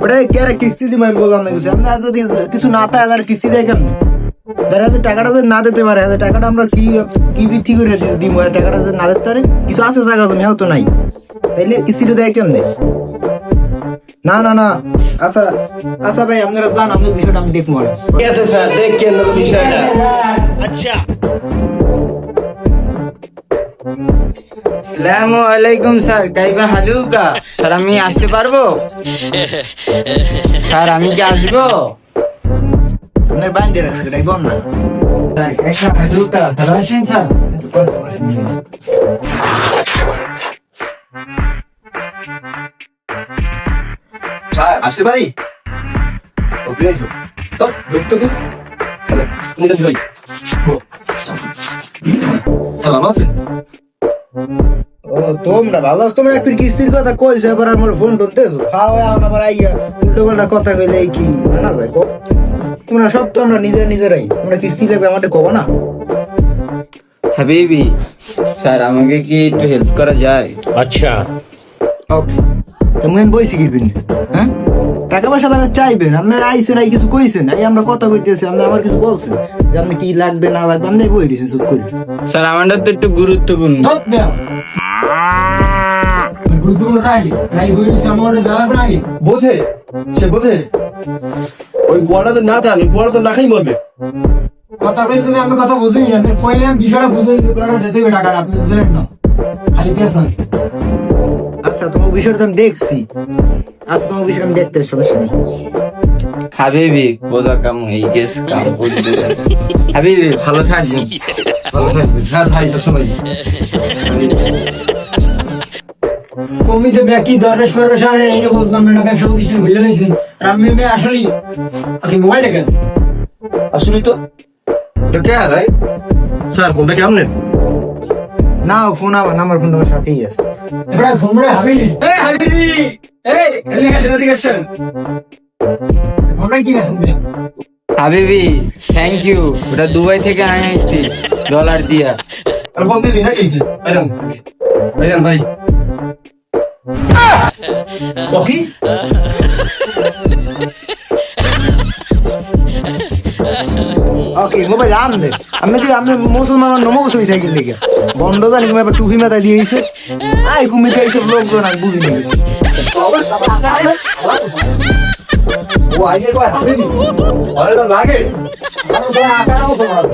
ওটা কে কিস্তি দিব আমি বললাম না কিছু। আমরা যদি কিছু না থাকে তাহলে কিস্তি দেয় কেমনি? তারা যে টাকাটা যদি না দিতে পারে টাকাটা আমরা কি বৃদ্ধি করে দিব? টাকাটা যদি না দিতে পারে কিছু আছে জায়গা জমি হয়তো নাই, তাইলে কিস্তিটা দেয় কেমনে? না না না, আচ্ছা আচ্ছা ভাই আপনারা যান, আপনার বিষয়টা আমি দেখবো। ঠিক আছে স্যার, দেখেন বিষয়টা। अच्छा আসসালামু আলাইকুম স্যার, কাইবা হালুকা স্যার, আমি আসতে পারবো? স্যার আমি কি আসবো? আপনার বাইন্দে রাখছে তাই বল না স্যার, কাইবা হালুকা ভালো আছেন স্যার? স্যার আসতে পারি? তো ঢুকতে দিন। তুমি তো ভাই স্যার ভালো আছেন? ও তোমরা ভালো আছো? তোমরা একটু কিস্তির কথা কইছো, এবার আমার ফোন টোনতেছো খাওয়া আবার আইয়া উল্টো পাল্টা কথা কইলে এই কি মানা যায়? তোমরা সব তো আমরা নিজেরাই, তোমরা কিস্তি লাগবে আমাদের কব না? হাবিবি স্যার, আমাকে কি একটু হেল্প করা যায়? अच्छा ওকে, তো মেন বইছি কি পিন? হ্যাঁ, টাকা পয়সা লাগা চাইবেন, আপনি আইছেন আই কিছু কইছেন, এই আমরা কথা কইতেছি, আপনি আমার কিছু বলছেন যে আপনি কি লাগবে না লাগবে, আপনি বই দিছেন চুপ করে। স্যার আমাদের তো একটু গুরুত্বপূর্ণ। বোঝে, সে বোঝে। ওই বড়া তো না জানি, বড়া তো না খাই মরবে। কথা কইলে তুমি আমি কথা বুঝিনি না, আপনি কইলাম বিষয়টা বুঝে দিতে পারো, দিতে হবে টাকাটা, আপনি দিলেন না, খালি পেছন। আচ্ছা তোমার বিষয়টা তো আমি দেখছি, আচ্ছা তোমার বিষয়টা আমি দেখতে সমস্যা নেই। হাবিবি বোঝা কাম হয়ে গেছে, কাম বুঝবে। হাবিবি ভালো থাকবেন, ভালো থাকবে। হ্যাঁ ভাই, সবসময়। কমিতে ব্যাকি দরবেশ ফরবেশ আনে এইটা বুঝলাম না, ব্যবসা প্রতিষ্ঠান খুলে নিয়েছেন আর আমি আসলে আগে মোবাইল দেখেন। আসলে তো এটা কে ভাই? স্যার কোনটা কেমন? না ফোন আমার ফোন তোমার সাথেই আছে। এবার ফোন করে হাবিবি, এই হাবিবি, এই এদিকে আসেন। ফোনটা কি আছে? হাবিবি থ্যাংক ইউ, ওটা দুবাই থেকে আনাইছি ডলার দিয়া। আর ফোন দিদি নাকি? ভাইরান ভাইরান ভাই ওকে। ওকে মোবাইল আনবে, আমি মুসলমান নমোস হয়ে থাকি দেখে বন্ধ জানি তুমি এবার টুপি মাথায় দিয়েছে, আই কুমিতে এইসব লোকজন আমি বুঝি নিয়েছি। ও আইয়ে কয় হাবিবি আরে লাগে। আকারও সমান।